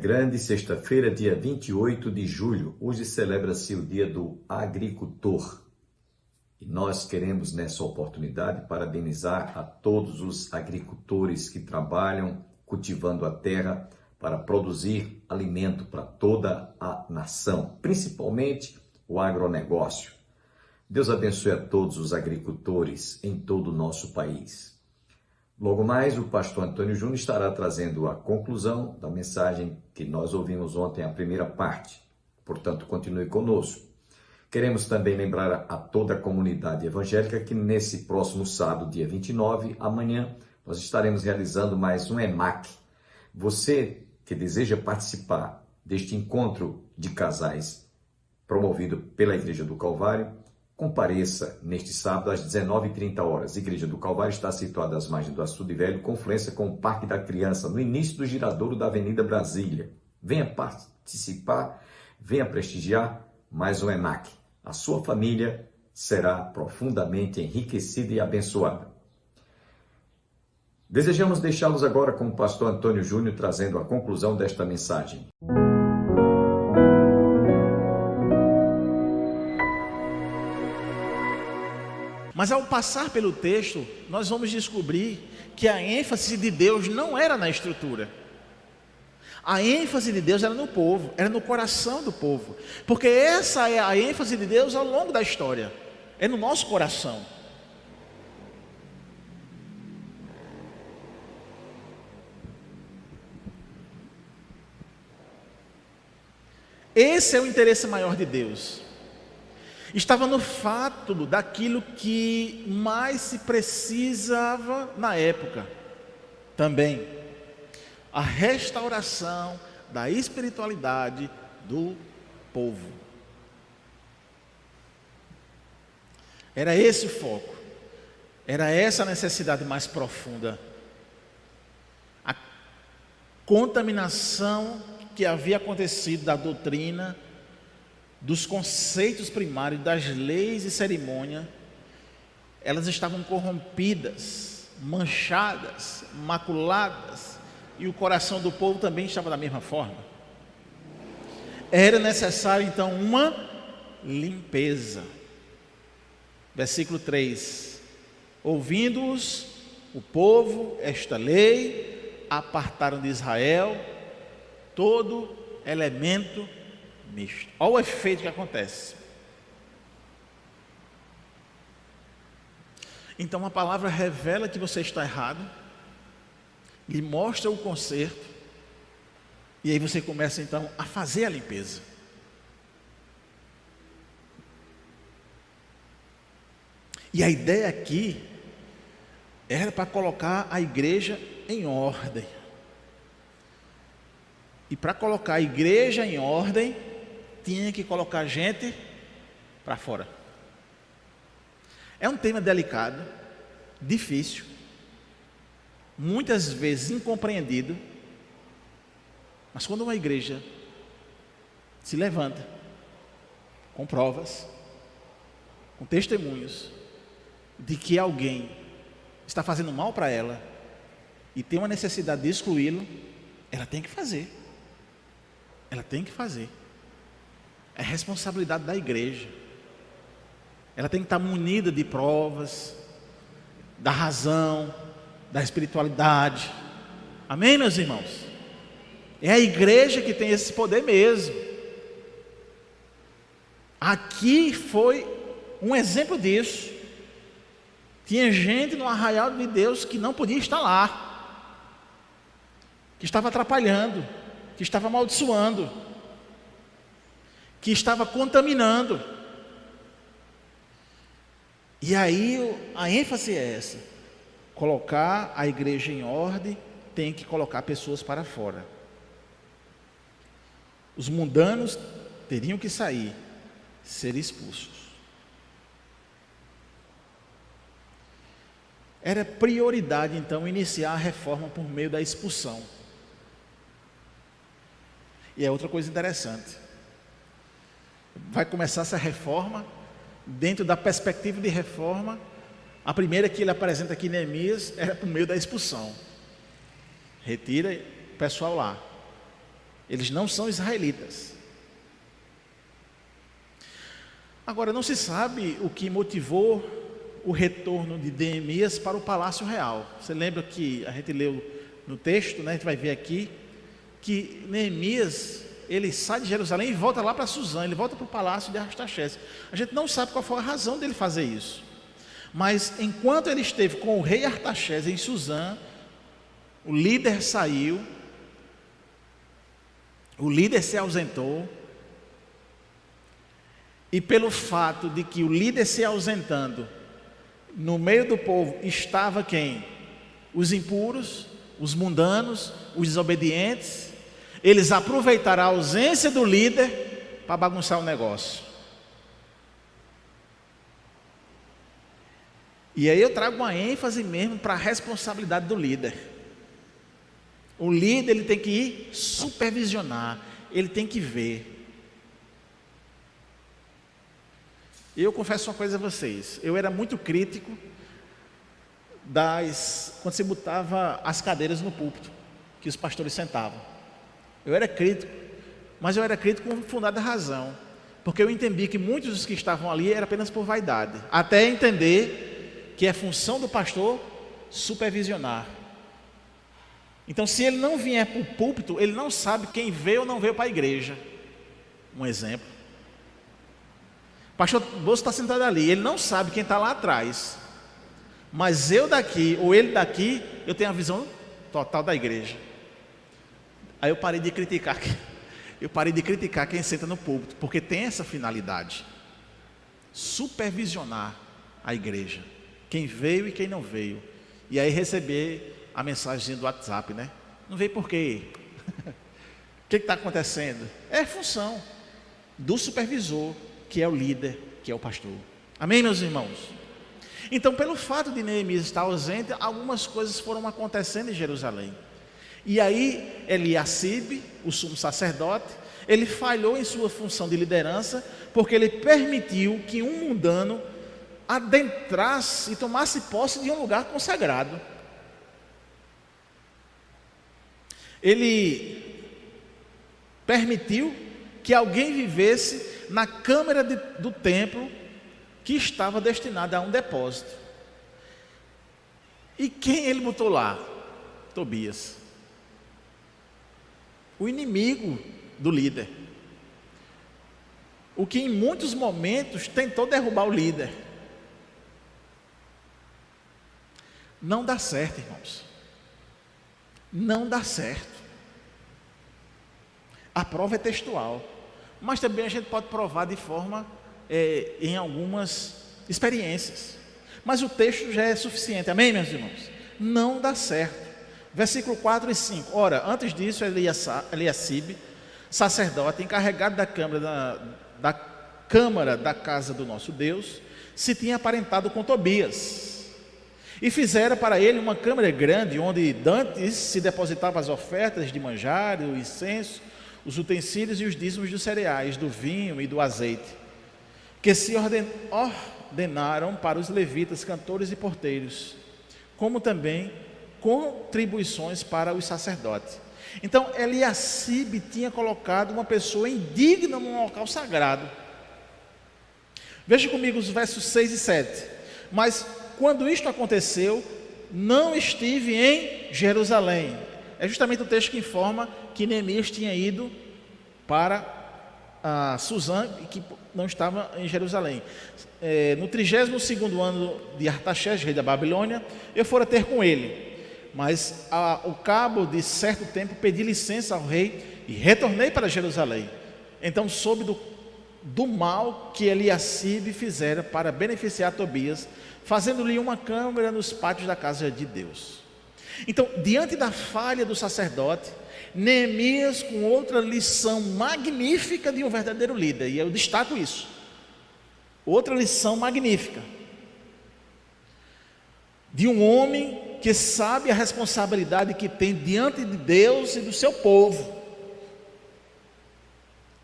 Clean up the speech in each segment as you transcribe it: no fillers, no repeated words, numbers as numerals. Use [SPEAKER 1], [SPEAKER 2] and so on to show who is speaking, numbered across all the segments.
[SPEAKER 1] Grande, sexta-feira, dia 28 de julho. Hoje celebra-se o Dia do Agricultor. E nós queremos, nessa oportunidade, parabenizar a todos os agricultores que trabalham cultivando a terra para produzir alimento para toda a nação, principalmente o agronegócio. Deus abençoe a todos os agricultores em todo o nosso país. Logo mais, o pastor Antônio Júnior estará trazendo a conclusão da mensagem que nós ouvimos ontem, a primeira parte. Portanto, continue conosco. Queremos também lembrar a toda a comunidade evangélica que nesse próximo sábado, dia 29, amanhã, nós estaremos realizando mais um EMAC. Você que deseja participar deste encontro de casais promovido pela Igreja do Calvário, compareça neste sábado às 19h30. Igreja do Calvário está situada às margens do Açude Velho, confluência com o Parque da Criança, no início do giradouro da Avenida Brasília. Venha participar, venha prestigiar mais um EMAC. A sua família será profundamente enriquecida e abençoada. Desejamos deixá-los agora com o pastor Antônio Júnior trazendo a conclusão desta mensagem.
[SPEAKER 2] Mas ao passar pelo texto, nós vamos descobrir que a ênfase de Deus não era na estrutura. A ênfase de Deus era no povo, era no coração do povo. Porque essa é a ênfase de Deus ao longo da história. É no nosso coração. Esse é o interesse maior de Deus. Estava no fato daquilo que mais se precisava na época. Também a restauração da espiritualidade do povo. Era esse o foco. Era essa a necessidade mais profunda. A contaminação que havia acontecido da doutrina, dos conceitos primários, das leis e cerimônia, elas estavam corrompidas, manchadas, maculadas, e o coração do povo também estava da mesma forma. Era necessário então uma limpeza. Versículo 3: ouvindo-os, o povo, esta lei, apartaram de Israel todo elemento misto. Olha o efeito que acontece. Então a palavra revela que você está errado, lhe mostra o conserto, e aí você começa então a fazer a limpeza. E a ideia aqui era para colocar a igreja em ordem. E para colocar a igreja em ordem, tinha que colocar gente para fora. É um tema delicado, difícil, muitas vezes incompreendido, mas quando uma igreja se levanta com provas, com testemunhos de que alguém está fazendo mal para ela e tem uma necessidade de excluí-lo, ela tem que fazer. Ela tem que fazer. É responsabilidade da igreja. Ela tem que estar munida de provas, da razão, da espiritualidade. Amém, meus irmãos? É a igreja que tem esse poder mesmo. Aqui foi um exemplo disso. Tinha gente no arraial de Deus que não podia estar lá, que estava atrapalhando, que estava amaldiçoando, que estava contaminando. E aí a ênfase é essa: colocar a igreja em ordem, tem que colocar pessoas para fora. Os mundanos teriam que sair, ser expulsos. Era prioridade então iniciar a reforma por meio da expulsão. E é outra coisa interessante. Vai começar essa reforma, dentro da perspectiva de reforma, a primeira que ele apresenta aqui em Neemias era por meio da expulsão. Retira o pessoal lá. Eles não são israelitas. Agora, não se sabe o que motivou o retorno de Neemias para o Palácio Real. Você lembra que a gente leu no texto, né? A gente vai ver aqui, que Neemias, ele sai de Jerusalém e volta lá para Suzã, ele volta para o palácio de Artaxerxes. A gente não sabe qual foi a razão dele fazer isso. Mas enquanto ele esteve com o rei Artaxerxes em Suzã, o líder saiu, o líder se ausentou, e pelo fato de que o líder se ausentando, no meio do povo estava quem? Os impuros, os mundanos, os desobedientes. Eles aproveitaram a ausência do líder para bagunçar o negócio. E aí eu trago uma ênfase mesmo para a responsabilidade do líder. O líder, ele tem que ir supervisionar, ele tem que ver. Eu confesso uma coisa a vocês, eu era muito crítico quando você botava as cadeiras no púlpito, que os pastores sentavam. Eu era crítico, mas eu era crítico com fundada razão, porque eu entendi que muitos dos que estavam ali era apenas por vaidade, até entender que é função do pastor supervisionar. Então, se ele não vier para o púlpito, ele não sabe quem veio ou não veio para a igreja. Um exemplo. O pastor Bolso está sentado ali, ele não sabe quem está lá atrás. Mas eu daqui, ou ele daqui, eu tenho a visão total da igreja. Aí eu parei de criticar. Eu parei de criticar quem senta no púlpito, porque tem essa finalidade. Supervisionar a igreja. Quem veio e quem não veio. E aí receber a mensagem do WhatsApp, né? Não veio por quê? O que está acontecendo? É função do supervisor, que é o líder, que é o pastor. Amém, meus irmãos? Então, pelo fato de Neemias estar ausente, algumas coisas foram acontecendo em Jerusalém. E aí, Eliacibe, o sumo sacerdote, ele falhou em sua função de liderança, porque ele permitiu que um mundano adentrasse e tomasse posse de um lugar consagrado. Ele permitiu que alguém vivesse na câmara do templo que estava destinada a um depósito. E quem ele botou lá? Tobias, o inimigo do líder, o que em muitos momentos tentou derrubar o líder. Não dá certo, irmãos, não dá certo. A prova é textual, mas também a gente pode provar de forma em algumas experiências, mas o texto já é suficiente. Amém, meus irmãos? Não dá certo. Versículo 4 e 5. Ora, antes disso, Eliacibe, sacerdote, encarregado da câmara da casa do nosso Deus, se tinha aparentado com Tobias, e fizera para ele uma câmara grande, onde dantes se depositavam as ofertas de manjar, o incenso, os utensílios e os dízimos dos cereais, do vinho e do azeite, que se ordenaram para os levitas, cantores e porteiros, como também contribuições para os sacerdotes. Então, Eliacibe tinha colocado uma pessoa indigna num local sagrado. Veja comigo os versos 6 e 7. Mas, quando isto aconteceu, não estive em Jerusalém. É justamente o texto que informa que Neemias tinha ido para Suzã e que não estava em Jerusalém. No 32º ano de Artaxerxes, rei da Babilônia, eu fora ter com ele. Mas ao cabo de certo tempo pedi licença ao rei e retornei para Jerusalém. Então soube do mal que Eliacibe fizera para beneficiar Tobias, fazendo-lhe uma câmara nos pátios da casa de Deus. Então, diante da falha do sacerdote, Neemias com outra lição magnífica de um verdadeiro líder, e eu destaco isso, outra lição magnífica de um homem que sabe a responsabilidade que tem diante de Deus e do seu povo.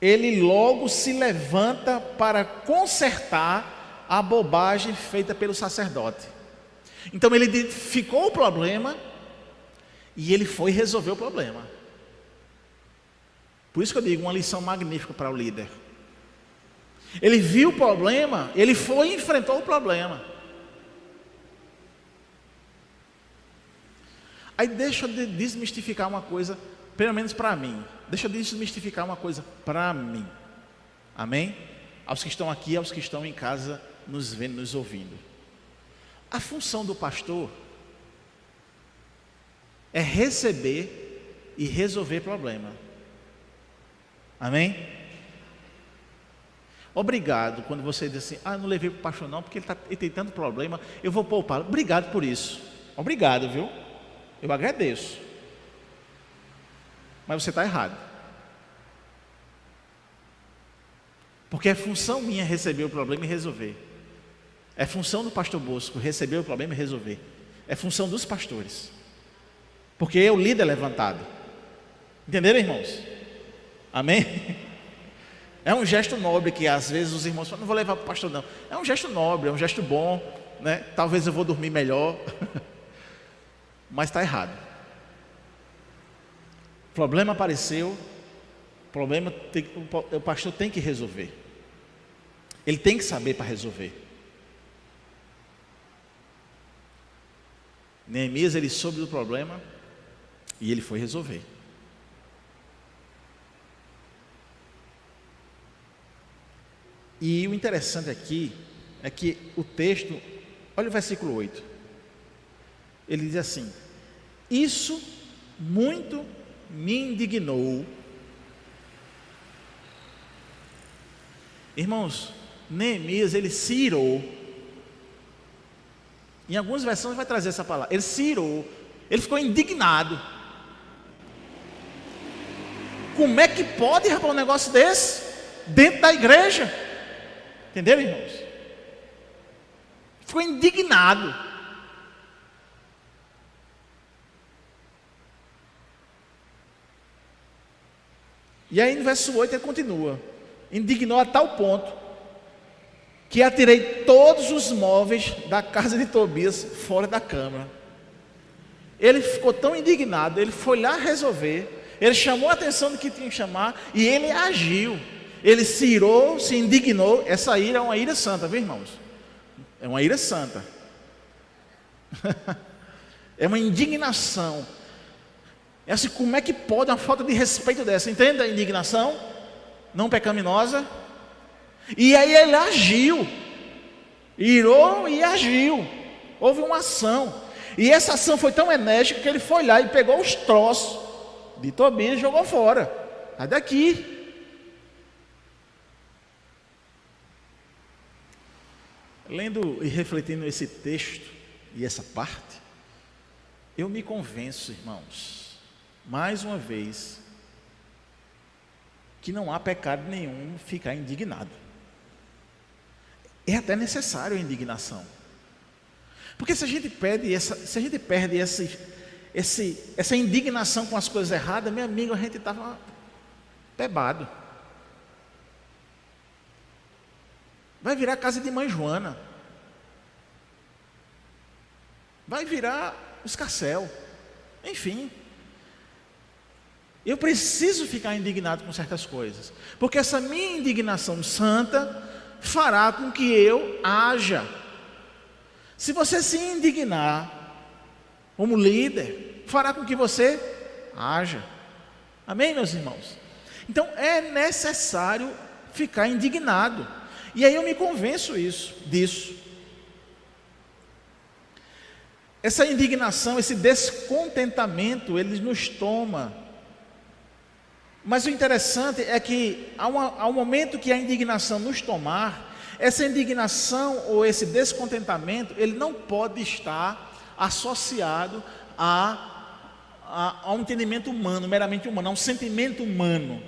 [SPEAKER 2] Ele logo se levanta para consertar a bobagem feita pelo sacerdote. Então ele identificou o problema e ele foi resolver o problema. Por isso que eu digo, uma lição magnífica para o líder. Ele viu o problema, ele foi e enfrentou o problema. Aí deixa eu desmistificar uma coisa, pelo menos para mim. Deixa eu desmistificar uma coisa para mim. Amém? Aos que estão aqui, aos que estão em casa, nos vendo, nos ouvindo. A função do pastor é receber e resolver problema. Amém? Obrigado quando você diz assim, não levei para o pastor não, porque ele tem tanto problema, eu vou poupar. Obrigado por isso. Obrigado, viu? Eu agradeço. Mas você está errado. Porque é função minha receber o problema e resolver. É função do pastor Bosco receber o problema e resolver. É função dos pastores. Porque é o líder levantado. Entenderam, irmãos? Amém? É um gesto nobre que às vezes os irmãos falam, não vou levar para o pastor não. É um gesto nobre, é um gesto bom, né? Talvez eu vou dormir melhor. Mas está errado. O problema apareceu, o pastor tem que resolver. Ele tem que saber para resolver. Neemias, ele soube do problema e ele foi resolver. E o interessante aqui é que o texto, olha o versículo 8. Ele diz assim: isso muito me indignou. Irmãos, Neemias, ele se irou. Em algumas versões vai trazer essa palavra. Ele se irou. Ele ficou indignado. Como é que pode, rapaz, um negócio desse dentro da igreja? Entenderam, irmãos? Ficou indignado. E aí no verso 8 ele continua: indignou a tal ponto que atirei todos os móveis da casa de Tobias fora da câmara. Ele ficou tão indignado, ele foi lá resolver, ele chamou a atenção do que tinha que chamar e ele agiu. Ele se irou, se indignou. Essa ira é uma ira santa, viu, irmãos? É uma ira santa. É uma indignação. É assim, como é que pode uma falta de respeito dessa? Entende a indignação? Não pecaminosa. E aí ele agiu. Irou e agiu. Houve uma ação. E essa ação foi tão enérgica que ele foi lá e pegou os troços de Tobias e jogou fora. Sai daqui. Lendo e refletindo esse texto e essa parte, eu me convenço, irmãos, mais uma vez, que não há pecado nenhum ficar indignado. É até necessário a indignação. Porque se a gente perde essa indignação com as coisas erradas, meu amigo, a gente estava pebado. Vai virar casa de mãe Joana. Vai virar escarcéu. Enfim. Eu preciso ficar indignado com certas coisas. Porque essa minha indignação santa fará com que eu haja. Se você se indignar como líder, fará com que você haja. Amém, meus irmãos? Então é necessário ficar indignado. E aí eu me convenço disso. Essa indignação, esse descontentamento, ele nos toma. Mas o interessante é que ao momento que a indignação nos tomar, essa indignação ou esse descontentamento, ele não pode estar associado a um entendimento humano, meramente humano, a um sentimento humano.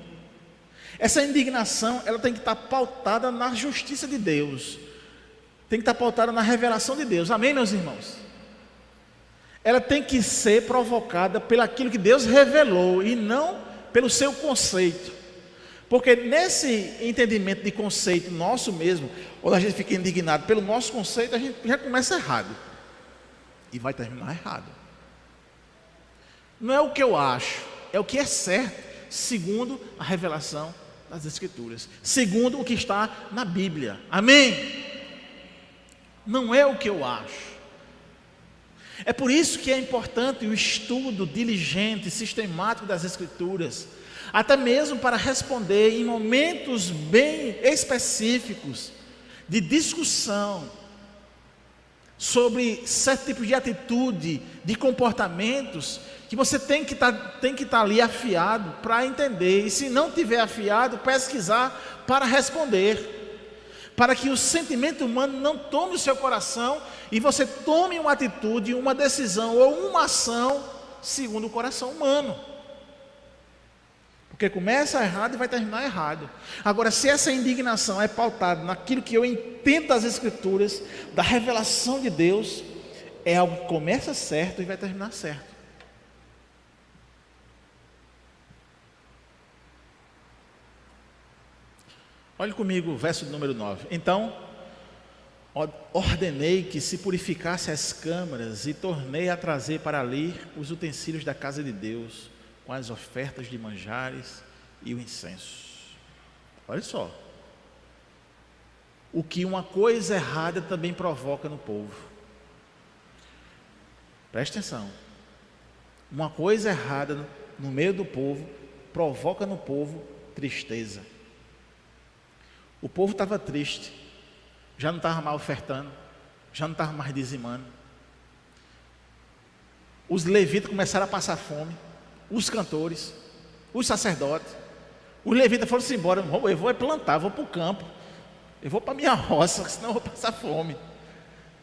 [SPEAKER 2] Essa indignação, ela tem que estar pautada na justiça de Deus. Tem que estar pautada na revelação de Deus. Amém, meus irmãos? Ela tem que ser provocada pelaquilo que Deus revelou e não pelo seu conceito. Porque nesse entendimento de conceito nosso mesmo, quando a gente fica indignado pelo nosso conceito, a gente já começa errado. E vai terminar errado. Não é o que eu acho, é o que é certo. segundo a revelação das Escrituras, segundo o que está na Bíblia. Amém? Não é o que eu acho. É por isso que é importante o estudo diligente, sistemático das Escrituras, até mesmo para responder em momentos bem específicos de discussão sobre certo tipo de atitude, de comportamentos, que você tem que estar ali afiado para entender, e se não tiver afiado, pesquisar para responder, para que o sentimento humano não tome o seu coração e você tome uma atitude, uma decisão ou uma ação segundo o coração humano. Porque começa errado e vai terminar errado. Agora, se essa indignação é pautada naquilo que eu entendo das Escrituras, da revelação de Deus, é algo que começa certo e vai terminar certo. Olhe comigo o verso número 9. Então, ordenei que se purificasse as câmaras e tornei a trazer para ali os utensílios da casa de Deus, com as ofertas de manjares e o incenso. Olha só. O que uma coisa errada também provoca no povo. Preste atenção. Uma coisa errada no meio do povo provoca no povo tristeza. O povo estava triste, já não estava mais ofertando, já não estava mais dizimando. Os levitas começaram a passar fome, os cantores, os sacerdotes. Os levitas foram assim: embora, eu vou plantar, vou para o campo, eu vou para a minha roça, senão eu vou passar fome.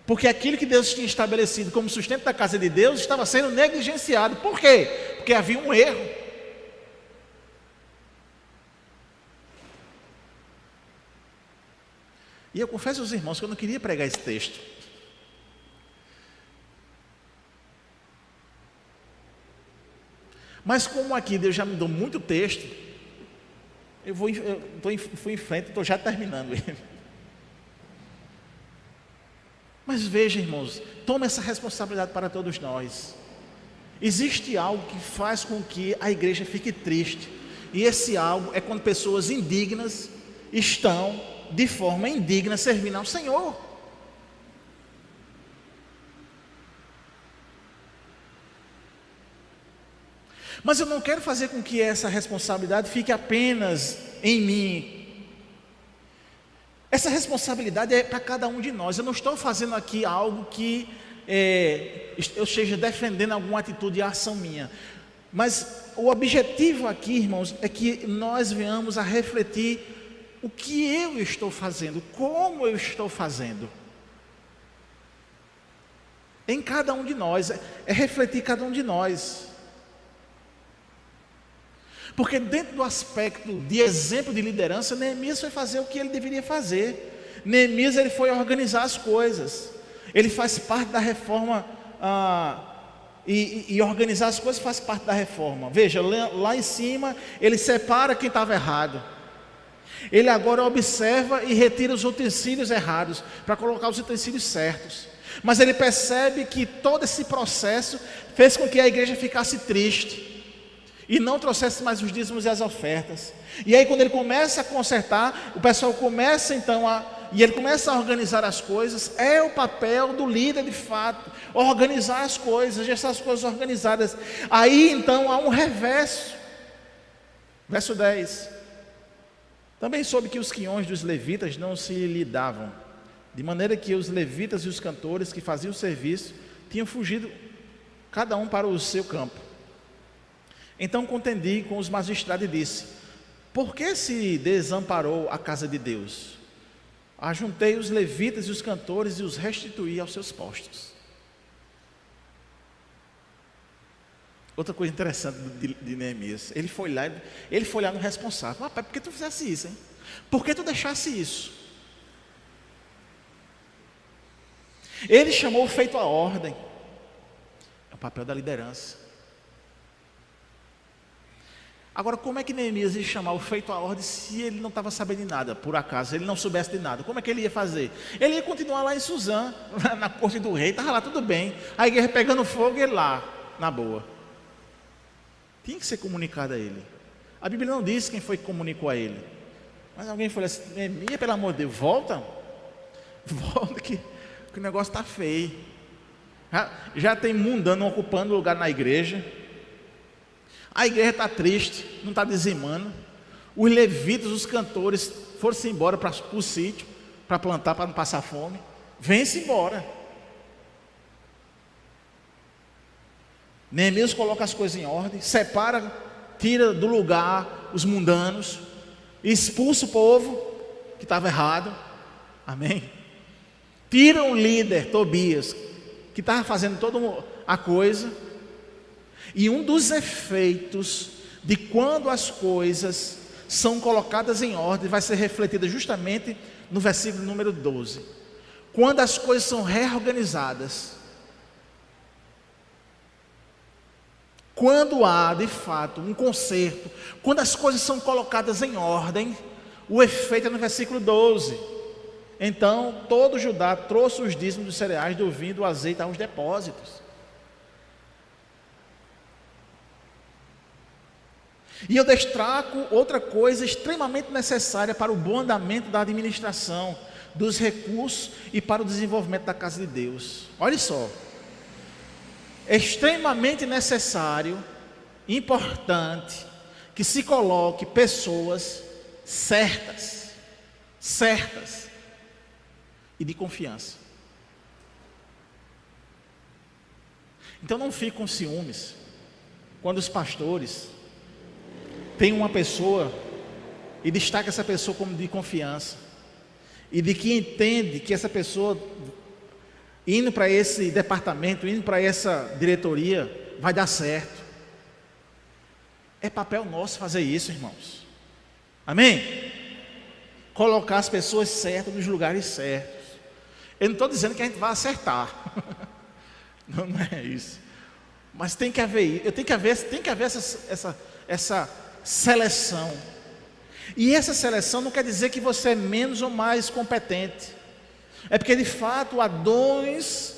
[SPEAKER 2] Porque aquilo que Deus tinha estabelecido como sustento da casa de Deus estava sendo negligenciado. Por quê? Porque havia um erro. E eu confesso aos irmãos que eu não queria pregar esse texto. Mas como aqui Deus já me deu muito texto, fui em frente, estou já terminando ele. Mas veja, irmãos, toma essa responsabilidade para todos nós. Existe algo que faz com que a igreja fique triste. E esse algo é quando pessoas indignas estão de forma indigna servindo ao Senhor. Mas eu não quero fazer com que essa responsabilidade fique apenas em mim. Essa responsabilidade é para cada um de nós. Eu não estou fazendo aqui algo que eu esteja defendendo alguma atitude e ação minha. Mas o objetivo aqui, irmãos, é que nós venhamos a refletir o que eu estou fazendo, como eu estou fazendo. Em cada um de nós, é refletir cada um de nós. Porque dentro do aspecto de exemplo de liderança, Neemias foi fazer o que ele deveria fazer. Neemias, ele foi organizar as coisas. Ele faz parte da reforma, e organizar as coisas faz parte da reforma. Veja, lá em cima, ele separa quem estava errado. Ele agora observa e retira os utensílios errados, para colocar os utensílios certos. Mas ele percebe que todo esse processo fez com que a igreja ficasse triste e não trouxesse mais os dízimos e as ofertas. E aí, quando ele começa a consertar, o pessoal começa então ele começa a organizar as coisas. É o papel do líder, de fato, organizar as coisas, deixar as coisas organizadas. Aí então há um reverso. Verso 10. Também soube que os quiões dos levitas não se lhe davam, de maneira que os levitas e os cantores que faziam o serviço tinham fugido, cada um para o seu campo. Então contendi com os magistrados e disse: por que se desamparou a casa de Deus? Ajuntei os levitas e os cantores e os restituí aos seus postos. Outra coisa interessante de Neemias, ele foi lá no responsável. Rapaz, por que tu fizesse isso, hein? Por que tu deixasse isso? Ele chamou o feito à ordem. É o papel da liderança. Agora, como é que Neemias ia chamar o feito à ordem se ele não estava sabendo de nada, por acaso, ele não soubesse de nada? Como é que ele ia fazer? Ele ia continuar lá em Suzã, na corte do rei, estava lá tudo bem, a igreja pegando fogo e ele lá, na boa. Tinha que ser comunicado a ele. A Bíblia não diz quem foi que comunicou a ele. Mas alguém falou assim: Neemias, pelo amor de Deus, volta que o negócio está feio. Já tem mundano ocupando lugar na igreja. A igreja está triste, não está dizimando. Os levitas, os cantores foram-se embora para o sítio, para plantar, para não passar fome. Vem-se embora. Neemias coloca as coisas em ordem, separa, tira do lugar os mundanos, expulsa o povo que estava errado. Amém? Tira o líder, Tobias, que estava fazendo toda a coisa. E um dos efeitos de quando as coisas são colocadas em ordem vai ser refletida justamente no versículo número 12. Quando as coisas são reorganizadas, quando há de fato um conserto, quando as coisas são colocadas em ordem, o efeito é no versículo 12. Então todo Judá trouxe os dízimos dos cereais, do vinho, do azeite aos depósitos. E eu destaco outra coisa extremamente necessária para o bom andamento da administração dos recursos e para o desenvolvimento da casa de Deus. Olha só, é extremamente necessário, importante, que se coloque pessoas certas e de confiança. Então não fique com ciúmes quando os pastores têm uma pessoa e destaca essa pessoa como de confiança, e de que entende que essa pessoa indo para esse departamento, indo para essa diretoria, vai dar certo. É papel nosso fazer isso, irmãos. Amém? Colocar as pessoas certas nos lugares certos. Eu não estou dizendo que a gente vai acertar. Não é isso. Mas tem que haver, tem que haver essa seleção. E essa seleção não quer dizer que você é menos ou mais competente. É porque de fato há dons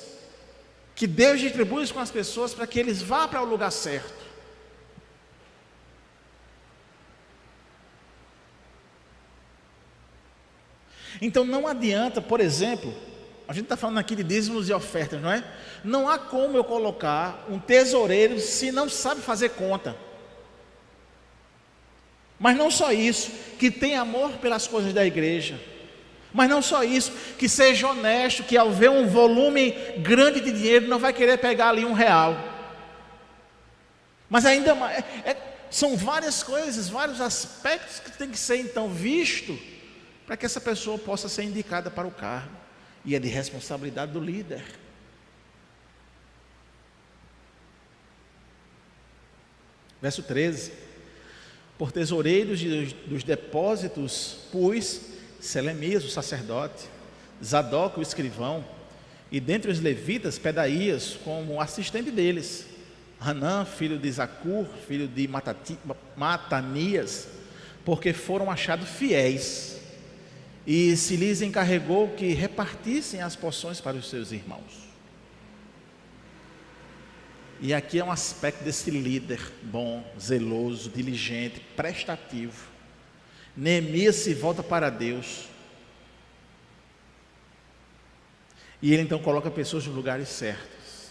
[SPEAKER 2] que Deus distribui com as pessoas para que eles vá para o lugar certo. Então não adianta, por exemplo, a gente está falando aqui de dízimos e ofertas, não é? Não há como eu colocar um tesoureiro se não sabe fazer conta. Mas não só isso, que tem amor pelas coisas da igreja. Mas não só isso, que seja honesto, que ao ver um volume grande de dinheiro não vai querer pegar ali R$1. Mas ainda mais, são várias coisas, vários aspectos que tem que ser então visto para que essa pessoa possa ser indicada para o cargo. E é de responsabilidade do líder. Verso 13: por tesoureiros dos depósitos pus Selemias, o sacerdote, Zadok, o escrivão, e dentre os levitas, Pedaías, como assistente deles, Hanã, filho de Zacur, filho de Matanias, porque foram achados fiéis, e se lhes encarregou que repartissem as porções para os seus irmãos. E aqui é um aspecto desse líder bom, zeloso, diligente, prestativo. Neemias se volta para Deus. E ele então coloca pessoas nos lugares certos.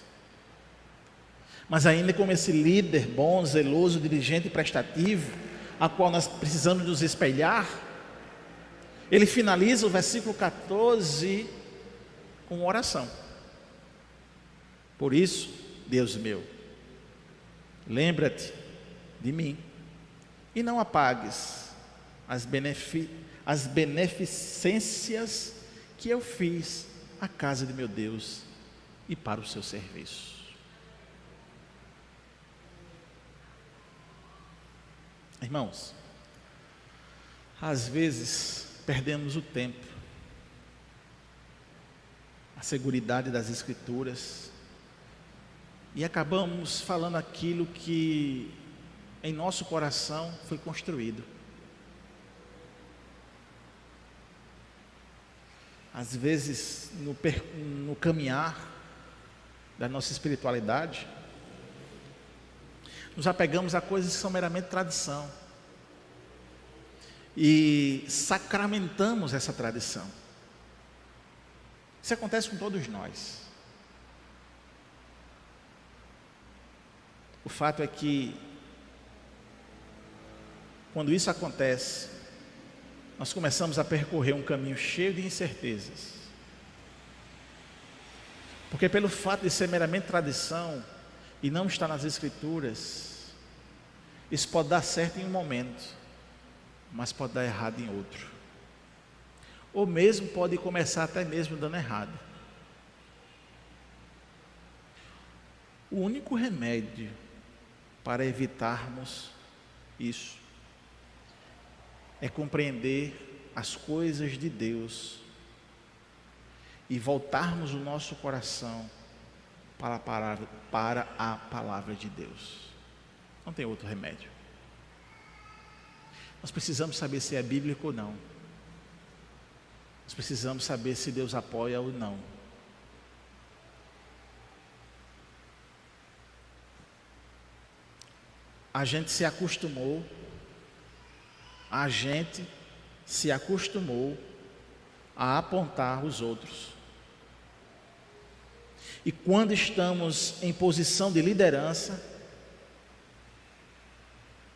[SPEAKER 2] Mas ainda como esse líder bom, zeloso, diligente e prestativo, a qual nós precisamos nos espelhar, ele finaliza o versículo 14 com uma oração. Por isso, Deus meu, lembra-te de mim e não apagues as beneficências que eu fiz à casa de meu Deus e para o seu serviço. Irmãos, às vezes perdemos o tempo, a seguridade das Escrituras, e acabamos falando aquilo que em nosso coração foi construído. Às vezes, no caminhar da nossa espiritualidade, nos apegamos a coisas que são meramente tradição. e sacramentamos essa tradição. Isso acontece com todos nós. O fato é que, quando isso acontece, nós começamos a percorrer um caminho cheio de incertezas. Porque pelo fato de ser meramente tradição e não estar nas Escrituras, isso pode dar certo em um momento, mas pode dar errado em outro. Ou mesmo pode começar até mesmo dando errado. O único remédio para evitarmos isso é compreender as coisas de Deus e voltarmos o nosso coração para a palavra de Deus. Não tem outro remédio. Nós precisamos saber se é bíblico ou não. Nós precisamos saber se Deus apoia ou não. A gente se acostumou a apontar os outros. E quando estamos em posição de liderança,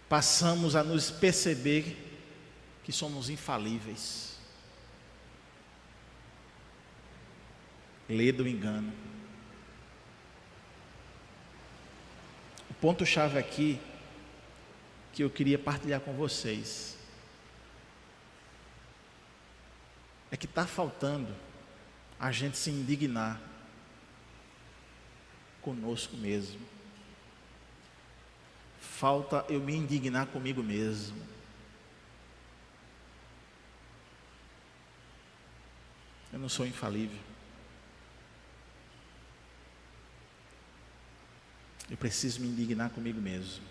[SPEAKER 2] passamos a nos perceber que somos infalíveis. Lê do engano. O ponto-chave aqui que eu queria partilhar com vocês é que está faltando a gente se indignar conosco mesmo. Falta eu me indignar comigo mesmo. Eu não sou infalível. Eu preciso me indignar comigo mesmo.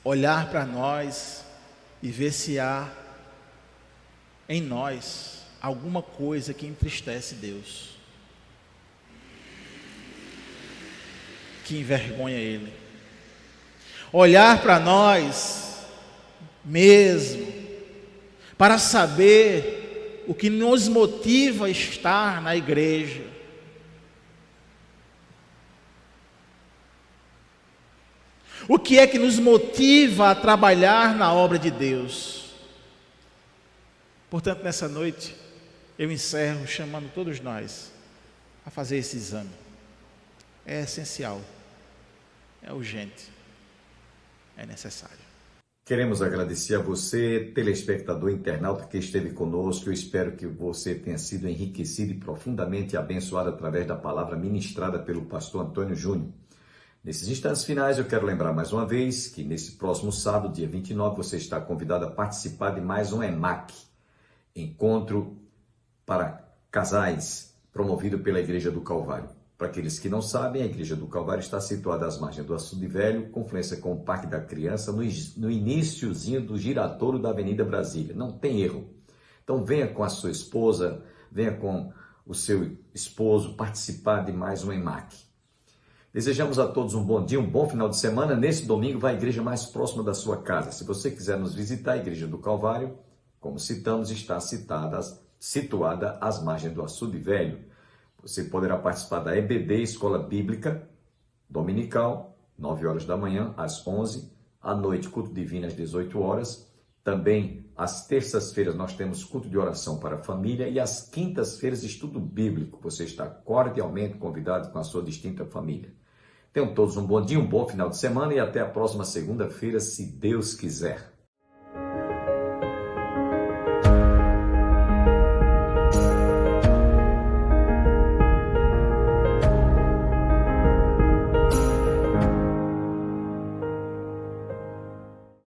[SPEAKER 2] Olhar para nós e ver se há em nós alguma coisa que entristece Deus, que envergonha Ele. Olhar para nós mesmo, para saber o que nos motiva a estar na igreja. O que é que nos motiva a trabalhar na obra de Deus? Portanto, nessa noite, eu encerro chamando todos nós a fazer esse exame. É essencial, é urgente, é necessário.
[SPEAKER 1] Queremos agradecer a você, telespectador internauta que esteve conosco. Eu espero que você tenha sido enriquecido e profundamente abençoado através da palavra ministrada pelo pastor Antônio Júnior. Nesses instantes finais, eu quero lembrar mais uma vez que nesse próximo sábado, dia 29, você está convidado a participar de mais um EMAC, Encontro para Casais, promovido pela Igreja do Calvário. Para aqueles que não sabem, a Igreja do Calvário está situada às margens do Açude Velho, confluência com o Parque da Criança, no iniciozinho do giratório da Avenida Brasília. Não tem erro. Então venha com a sua esposa, venha com o seu esposo participar de mais um EMAC. Desejamos a todos um bom dia, um bom final de semana. Nesse domingo vai à igreja mais próxima da sua casa. Se você quiser nos visitar, a Igreja do Calvário, como citamos, está situada às margens do Açude Velho. Você poderá participar da EBD, Escola Bíblica Dominical, 9 horas da manhã às 11, à noite culto divino às 18 horas. Também às terças-feiras nós temos culto de oração para a família e às quintas-feiras estudo bíblico. Você está cordialmente convidado com a sua distinta família. Tenham todos um bom dia, um bom final de semana e até a próxima segunda-feira, se Deus quiser.